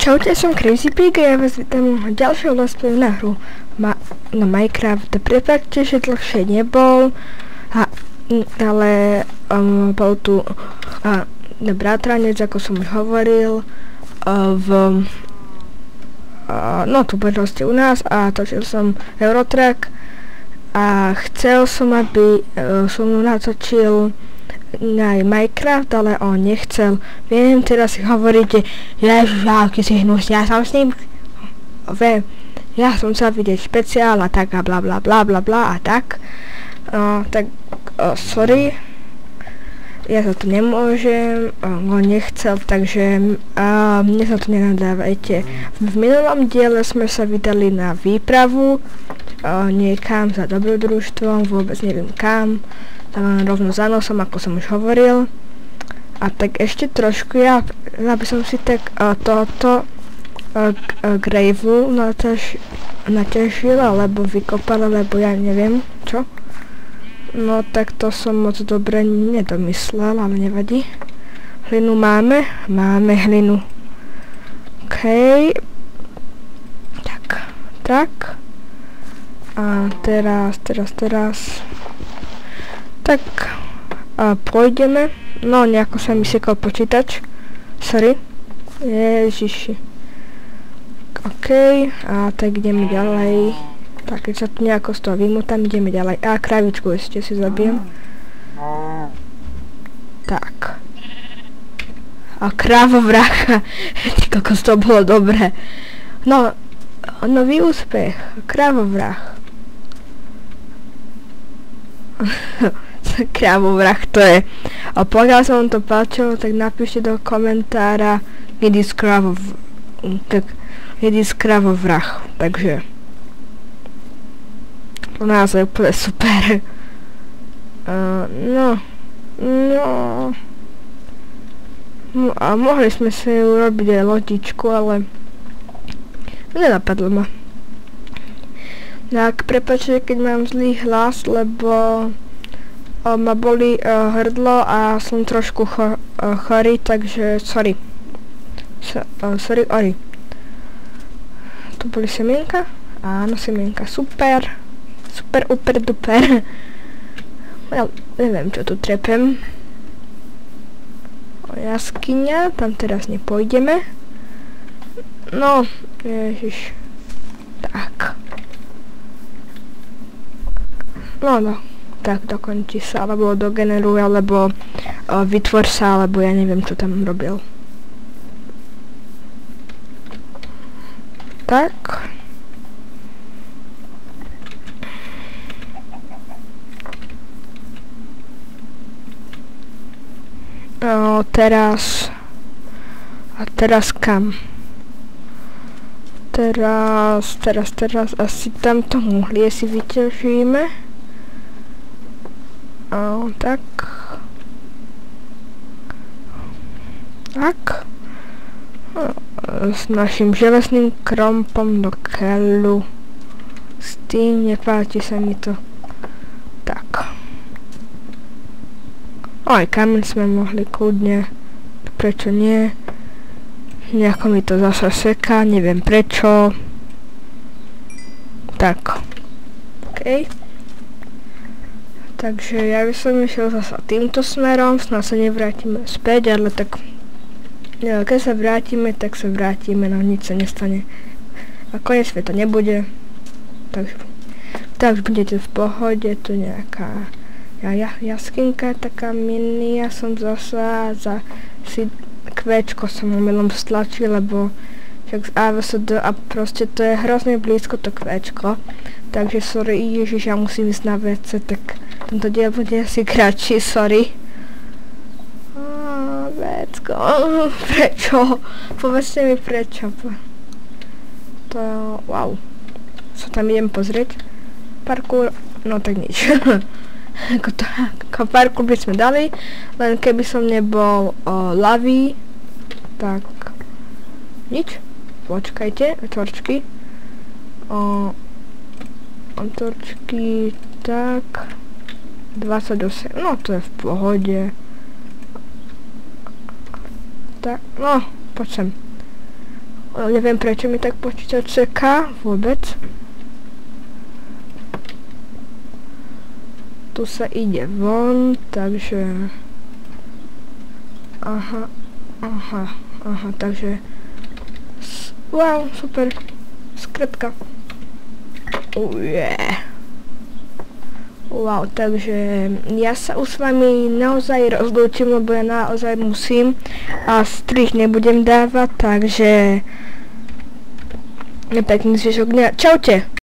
Čaute, som Crazy Pig a ja vás vítam v ďalšieho let's play na hru na Minecraft. Prepáčte, že dlhšie nebol, ale bol tu bratranec, ako som už hovoril, tu bol proste u nás a točil som Eurotrack a chcel som, aby som natočil aj Minecraft, ale on nechcel. Viem, teraz si hovoríte, ježiš, aký si hnus, ja som s ním, viem, ja som chcel vidieť špeciál a tak a bla bla bla bla bla a tak. Sorry, ja za to nemôžem, on nechcel, takže mne sa to nenadávajte. V minulom diele sme sa vydali na výpravu niekam za dobrodružstvom, vôbec neviem kam. Tam rovno za nosom, ako som už hovoril. A tak ešte trošku, ja by som si tak tohoto gravelu naťažil, alebo vykopal, alebo ja neviem čo. No tak to som moc dobre nedomyslel, ale nevadí. Hlinu máme? Máme hlinu. OK. Tak. A teraz. Tak, pôjdeme. No, nejako sa mi sekol počítač. Sorry. Ježiši. OK, a tak ideme ďalej. Tak, keď sa tu nejako z toho vymútam, ideme ďalej. A kravičku ešte si zabijem. Tak. A krávovracha. Ty kokos, to bolo dobré. No, nový úspech. Krávovrach. Krávovrach to je. A pokiaľ sa vám to páčilo, tak napíšte do komentára jedis krávovrach. Takže to nás je úplne super. No a mohli sme si urobiť aj lodičku, ale nenapadlo ma. Tak, prepáčte, keď mám zlý hlas, lebo ma bolí hrdlo a som trošku chorý, takže sorry. Sorry, ori. Tu boli semienka? Áno, semienka, super. Super, super, duper. Ja neviem, čo tu trepem. Jaskyňa, tam teraz nepôjdeme. No, ježiš. Tak. No, tak dokončí sa, alebo dogeneruje, alebo vytvor sa, alebo ja neviem, čo tam robil. Tak. Teraz kam? Teraz asi tamto uhlie si vyťažíme. Tak. S našim železným krompom do keľu. S tým nepáči sa mi to. Tak. Aj kameň sme mohli kľudne. Prečo nie? Nejako mi to zasa seká, neviem prečo. Tak. OK. Takže ja by som išiel zasa týmto smerom, snad sa nevrátime späť, ale tak keď sa vrátime, tak sa vrátime, no nič sa nestane. A koniec sveta nebude, takže budete v pohode, tu nejaká jaskynka, taká mini, ja som zasa si kvéčko som omylom stlačil, lebo však z AVSD a proste to je hrozne blízko to kvéčko, takže sorry, ježiš, ja musím ísť na WC, tak tento diel bude asi kratší, sorry. Vecko, prečo? Povedzte mi prečo. To, wow. Sa tam idem pozrieť. Parkour, no tak nič. Ako parkour by sme dali, len keby som nebol lavý, tak nič. Počkajte, torčky. Torčky, tak 28, no to je v pohode. Tak, no, poď sem. Neviem, prečo mi tak počítač čeká vôbec. Tu sa ide von, takže... Aha, takže... Wow, super. Skratka. Wow, takže ja sa už s vami naozaj rozlúčim, lebo ja naozaj musím a strih nebudem dávať, takže pekný zvyšok dňa. Čaute!